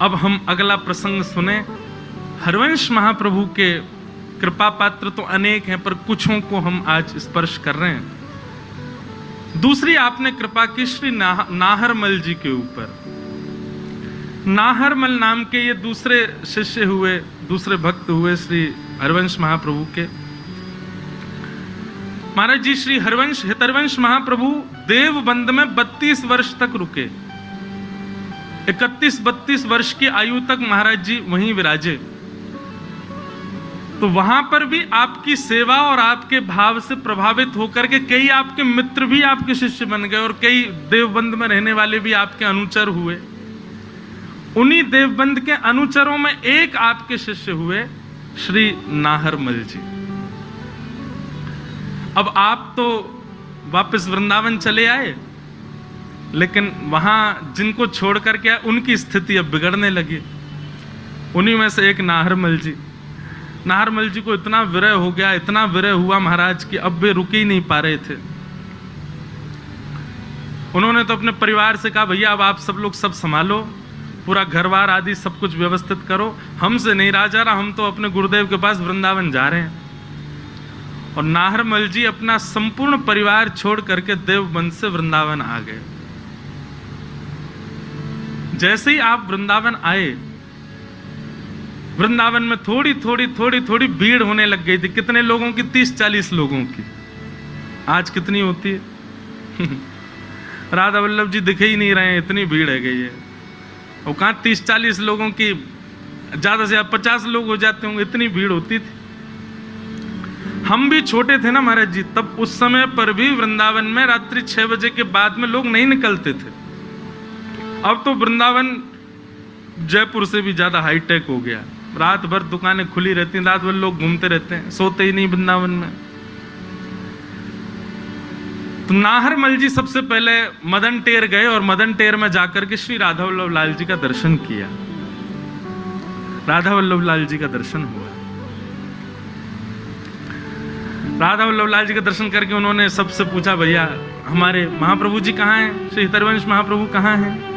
अब हम अगला प्रसंग सुने। हरवंश महाप्रभु के कृपा पात्र तो अनेक हैं, पर कुछों को हम आज स्पर्श कर रहे हैं। दूसरी आपने कृपा की श्री नाहरमल जी के ऊपर। नाहरमल नाम के ये दूसरे शिष्य हुए, दूसरे भक्त हुए श्री हरवंश महाप्रभु के। महाराज जी श्री हितरवंश महाप्रभु देवबंद में 32 वर्ष तक रुके। 31-32 वर्ष की आयु तक महाराज जी वहीं विराजे। तो वहां पर भी आपकी सेवा और आपके भाव से प्रभावित होकर के कई आपके मित्र भी आपके शिष्य बन गए और कई देवबंद में रहने वाले भी आपके अनुचर हुए। उन्हीं देवबंद के अनुचरों में एक आपके शिष्य हुए श्री नाहरमल जी। अब आप तो वापस वृंदावन चले आए, लेकिन वहां जिनको छोड़ करके आए उनकी स्थिति अब बिगड़ने लगी। उन्हीं में से एक नाहरमल जी। नाहरमल जी को इतना विरह हो गया, इतना विरह हुआ महाराज कि अब वे रुक ही नहीं पा रहे थे। उन्होंने तो अपने परिवार से कहा, भैया अब आप सब लोग सब संभालो, पूरा घरबार आदि सब कुछ व्यवस्थित करो, हमसे नहीं रहा जा रहा, हम तो अपने गुरुदेव के पास वृंदावन जा रहे हैं। और नाहरमल जी अपना संपूर्ण परिवार छोड़ करके देवबंद से वृंदावन आ गए। जैसे ही आप वृंदावन आए, वृंदावन में थोड़ी थोड़ी भीड़ होने लग गई थी। कितने लोगों की? 30-40 लोगों की। आज कितनी होती है? राधा वल्लभ जी दिखे ही नहीं रहे, इतनी भीड़ है गई है। और कहाँ 30-40 लोगों की, ज्यादा से ज्यादा 50 लोग हो जाते होंगे, इतनी भीड़ होती थी। हम भी छोटे थे ना महाराज जी, तब उस समय पर भी वृंदावन में रात्रि 6 बजे के बाद में लोग नहीं निकलते थे। अब तो वृंदावन जयपुर से भी ज्यादा हाईटेक हो गया। रात भर दुकानें खुली रहती हैं, रात भर लोग घूमते रहते हैं, सोते ही नहीं वृंदावन में। तो नाहरमल जी सबसे पहले मदन टेर गए और मदन टेर में जाकर के श्री राधा वल्लभ लाल जी का दर्शन किया। राधा वल्लभ लाल जी का दर्शन हुआ। राधा वल्लभ लाल जी का दर्शन करके उन्होंने सबसे पूछा, भैया हमारे महाप्रभु जी कहाँ हैं? श्री हितरवंश महाप्रभु कहाँ हैं?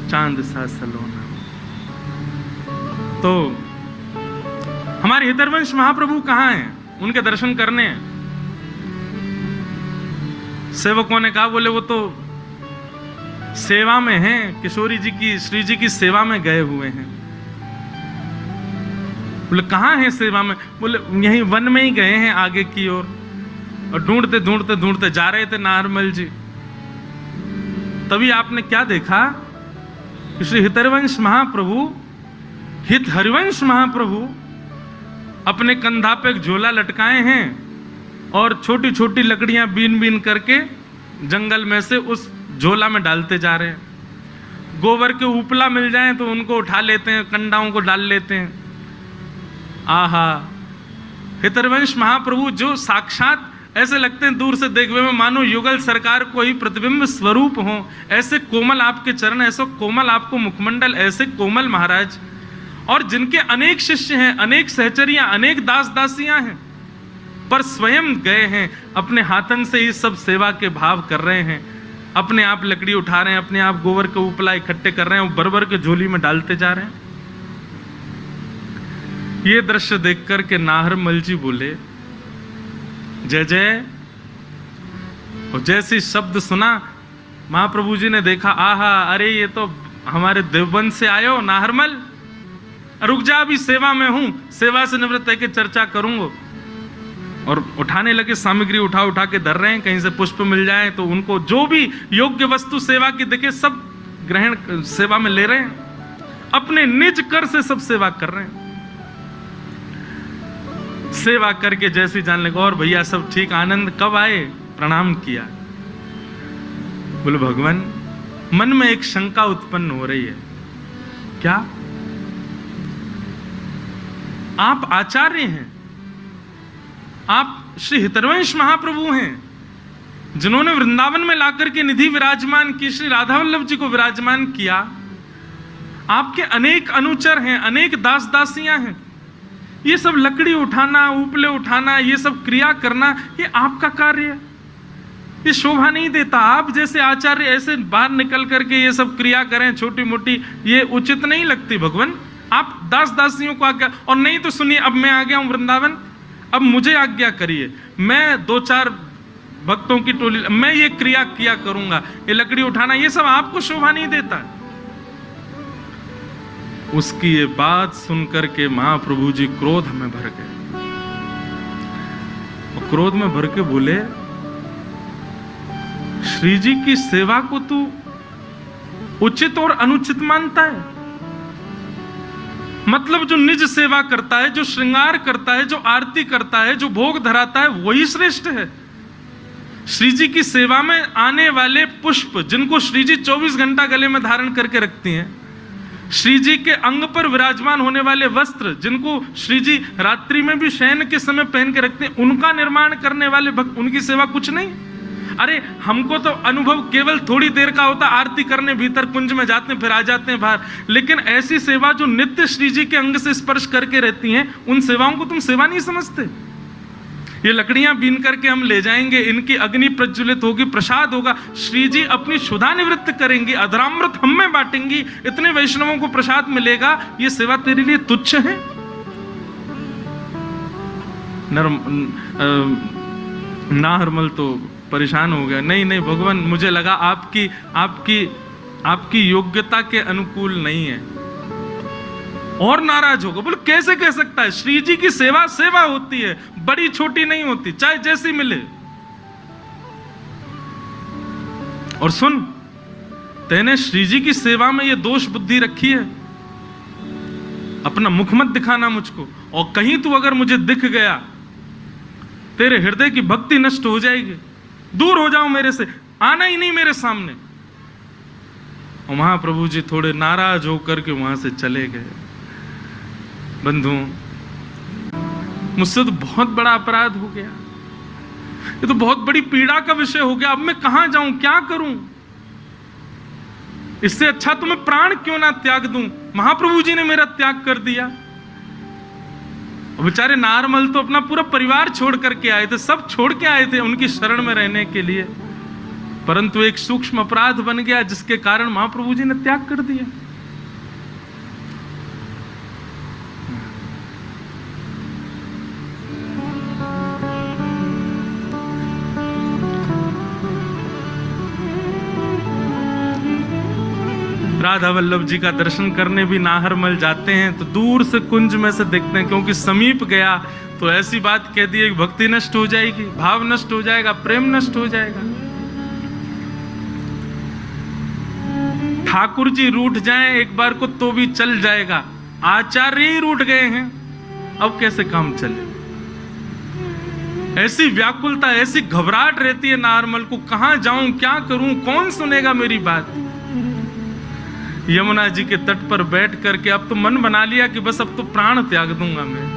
चांद सा सलोना। तो हमारे हितरवंश महाप्रभु कहाँ हैं? उनके दर्शन करने हैं। सेवकों ने कहा, बोले वो तो सेवा में हैं, किशोरी जी की, श्री जी की सेवा में गए हुए हैं। बोले कहाँ हैं सेवा में? बोले यहीं वन में ही गए हैं आगे की ओर। और ढूंढते जा रहे थे नाहरमल जी। तभी आपने क्या देखा? श्री हितरवंश महाप्रभु, हरिवंश महाप्रभु अपने कंधा पे एक झोला लटकाए हैं और छोटी छोटी लकड़ियां बीन करके जंगल में से उस झोला में डालते जा रहे हैं। गोबर के उपला मिल जाए तो उनको उठा लेते हैं, कंडाओं को डाल लेते हैं। आहा, हितरवंश महाप्रभु जो साक्षात ऐसे लगते हैं दूर से देखने में मानो युगल सरकार को ही प्रतिबिंब स्वरूप हो। ऐसे कोमल आपके चरण, ऐसा कोमल आपको मुखमंडल, ऐसे कोमल महाराज। और जिनके अनेक शिष्य हैं, अनेक सहचरियां, अनेक दास दासियां हैं, पर स्वयं गए हैं अपने हाथन से ही सब सेवा के भाव कर रहे हैं। अपने आप लकड़ी उठा रहे हैं, अपने आप गोबर के उपला इकट्ठे कर रहे हैं, बरबर के झोली में डालते जा रहे हैं। ये दृश्य देख करके नाहरमल जी बोले, जय जय। और जैसे शब्द सुना, महाप्रभु जी ने देखा, आहा, अरे ये तो हमारे देवबंद से आए हो नाहरमल, रुक जा, अभी सेवा में हूं, सेवा से निवृत्त है चर्चा करूंगा। और उठाने लगे, सामग्री उठा के धर रहे हैं, कहीं से पुष्प मिल जाए तो उनको जो भी योग्य वस्तु सेवा की दिखे सब ग्रहण सेवा में ले रहे हैं। अपने निज कर से सब सेवा कर रहे हैं। सेवा करके जैसे जान लगा, और भैया सब ठीक, आनंद कब आए? प्रणाम किया। बोले भगवान, मन में एक शंका उत्पन्न हो रही है। क्या? आप आचार्य हैं, आप श्री हितरवंश महाप्रभु हैं, जिन्होंने वृंदावन में लाकर के निधि विराजमान की, श्री राधा वल्लभ जी को विराजमान किया। आपके अनेक अनुचर हैं, अनेक दास दासियां हैं। ये सब लकड़ी उठाना, उपले उठाना, ये सब क्रिया करना, ये आपका कार्य है। ये शोभा नहीं देता। आप जैसे आचार्य ऐसे बाहर निकल करके ये सब क्रिया करें छोटी मोटी, ये उचित नहीं लगती भगवान। आप दास दासियों को आज्ञा, और नहीं तो सुनिए, अब मैं आ गया हूं वृंदावन, अब मुझे आज्ञा करिए, मैं 2-4 भक्तों की टोली, मैं ये क्रिया किया करूंगा, ये लकड़ी उठाना, ये सब आपको शोभा नहीं देता। उसकी ये बात सुनकर के महाप्रभु जी क्रोध में भर गए, और क्रोध में भर के बोले, श्री जी की सेवा को तू उचित और अनुचित मानता है? मतलब जो निज सेवा करता है, जो श्रृंगार करता है, जो आरती करता है, जो भोग धराता है, वही श्रेष्ठ है। श्री जी की सेवा में आने वाले पुष्प, जिनको श्री जी 24 घंटा गले में धारण करके रखती हैं, श्री जी के अंग पर विराजमान होने वाले वस्त्र, जिनको श्री जी रात्रि में भी शयन के समय पहन के रखते हैं, उनका निर्माण करने वाले भक्त, उनकी सेवा कुछ नहीं। अरे हमको तो अनुभव केवल थोड़ी देर का होता, आरती करने भीतर कुंज में जाते हैं, फिर आ जाते हैं बाहर, लेकिन ऐसी सेवा जो नित्य श्री जी के अंग से स्पर्श करके रहती हैं, उन सेवाओं को तुम सेवा नहीं समझते। ये लकड़ियां बीन करके हम ले जाएंगे, इनकी अग्नि प्रज्वलित होगी, प्रसाद होगा, श्री जी अपनी क्षुधा निवृत्त करेंगी, अधरामृत हम में बांटेंगी, इतने वैष्णवों को प्रसाद मिलेगा, ये सेवा तेरे लिए तुच्छ है? नाहरमल तो परेशान हो गया, नहीं नहीं भगवान, मुझे लगा आपकी योग्यता के अनुकूल नहीं है, और नाराज होगा। बोले कैसे कह सकता है? श्री जी की सेवा सेवा होती है, बड़ी छोटी नहीं होती, चाहे जैसी मिले। और सुन, तेने श्री जी की सेवा में ये दोष बुद्धि रखी है, अपना मुख मत दिखाना मुझको, और कहीं तू अगर मुझे दिख गया, तेरे हृदय की भक्ति नष्ट हो जाएगी, दूर हो जाओ मेरे से, आना ही नहीं मेरे सामने। और महाप्रभु जी थोड़े नाराज होकर के वहां से चले गए। बंधु, मुझसे तो बहुत बड़ा अपराध हो गया, ये तो बहुत बड़ी पीड़ा का विषय हो गया, अब मैं कहां जाऊं, क्या करूं? इससे अच्छा तो मैं प्राण क्यों ना त्याग दूं, महाप्रभु जी ने मेरा त्याग कर दिया। बेचारे नारमल तो अपना पूरा परिवार छोड़ करके आए थे, सब छोड़ के आए थे उनकी शरण में रहने के लिए, परंतु एक सूक्ष्म अपराध बन गया जिसके कारण महाप्रभु जी ने त्याग कर दिया। राधा वल्लभ जी का दर्शन करने भी नाहरमल जाते हैं तो दूर से कुंज में से देखते हैं, क्योंकि समीप गया तो ऐसी बात कह दी, भक्ति नष्ट हो जाएगी, भाव नष्ट हो जाएगा, प्रेम नष्ट हो जाएगा। ठाकुर जी रूठ जाएं एक बार को तो भी चल जाएगा, आचार्य ही रूठ गए हैं, अब कैसे काम चले? ऐसी व्याकुलता, ऐसी घबराहट रहती है नारमल को, कहां जाऊं, क्या करूं, कौन सुनेगा मेरी बात? यमुना जी के तट पर बैठ करके अब तो मन बना लिया कि बस अब तो प्राण त्याग दूंगा मैं,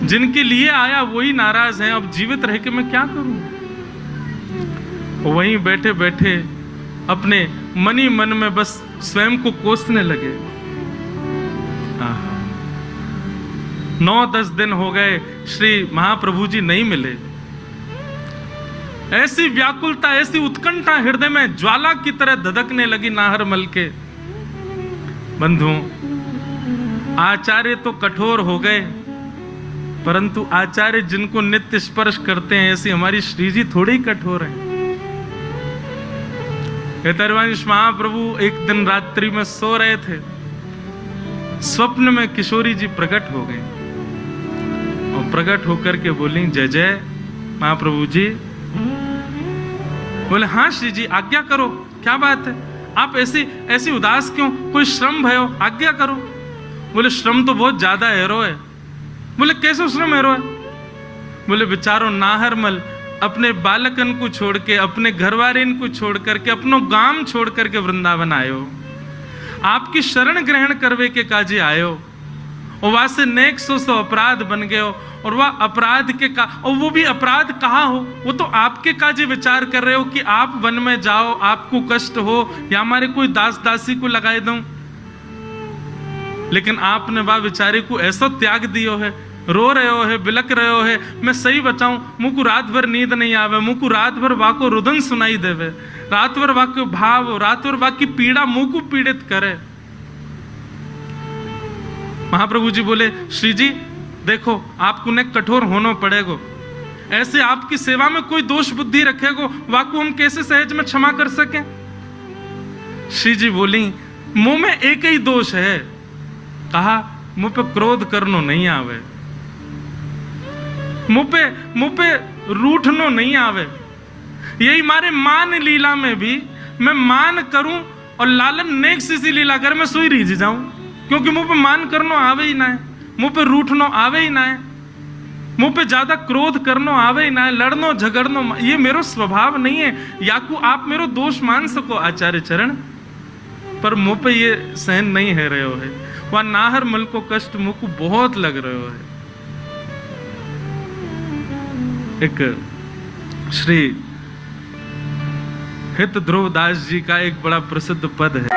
जिनके लिए आया वही नाराज हैं, अब जीवित रह के मैं क्या करूं? वहीं बैठे बैठे अपने मनी मन में बस स्वयं को कोसने लगे। 9-10 दिन हो गए, श्री महाप्रभु जी नहीं मिले। ऐसी व्याकुलता, ऐसी उत्कंठा हृदय में ज्वाला की तरह धधकने लगी नाहरमल के। बंधुओं, आचार्य तो कठोर हो गए, परंतु आचार्य जिनको नित्य स्पर्श करते हैं, ऐसी हमारी श्री जी थोड़ी कठोर हैं। हेतरवंश महाप्रभु एक दिन रात्रि में सो रहे थे, स्वप्न में किशोरी जी प्रकट हो गए और प्रकट होकर के बोली, जय जय महाप्रभु जी। बोले हाँ श्री जी, आज्ञा करो, क्या बात है, आप ऐसी उदास क्यों, कोई श्रम भयो, आज्ञा करो। बोले श्रम तो बहुत ज्यादा हैरो है। बोले कैसे श्रम हैरो है? बोले बेचारो नाहरमल अपने बालकन को छोड़ के, अपने घरवारेन को छोड़ करके, अपनो गांव छोड़ करके वृंदावन आयो, आपकी शरण ग्रहण करवे के काजे आयो, और वहां से नेक सो अपराध बन गए हो, और वह अपराध के का, और वो भी अपराध कहाँ हो, वो तो आपके काजे विचार कर रहे हो कि आप वन में जाओ, आपको कष्ट हो, या हमारे कोई दास दासी को लगाए दूं, लेकिन आपने वह बेचारे को ऐसा त्याग दियो है रो रहे हो है, बिलक रहे हो है, मैं सही बचाऊं, मुझको रात भर नींद नहीं आवे, मुझको रात भर वाको रुदन सुनाई देवे, रात भर वाको भाव, रात भर वाकी पीड़ा मुझको पीड़ित करे। महाप्रभु जी बोले, श्री जी देखो आपको ने कठोर होना पड़ेगा, ऐसे आपकी सेवा में कोई दोष बुद्धि रखेगो, वाको हम कैसे सहज में क्षमा कर सके। श्री जी बोली, मुंह में एक ही दोष है, कहा मुंह पे क्रोध करनो नहीं आवे, मुंह पे रूठनो नहीं आवे। यही मारे मान लीला में भी मैं मान करूं और लालन नेक सी लीला कर मैं सोई रीझ जाऊं, क्योंकि मुंह पे मान करनो आवे ही ना है, मुंह पे रूठनो आवे ही ना है, मुंह पे ज्यादा क्रोध करनो आवे ही ना है, लड़नो झगड़नो ये मेरो स्वभाव नहीं है। याकू आप मेरो दोष मान सको आचार्य चरण, पर मुंह पे ये सहन नहीं है रहे हो है, वह नाहर मल को कष्ट मुंह को बहुत लग रहे हो है। एक श्री हित ध्रुव दास जी का एक बड़ा प्रसिद्ध पद है।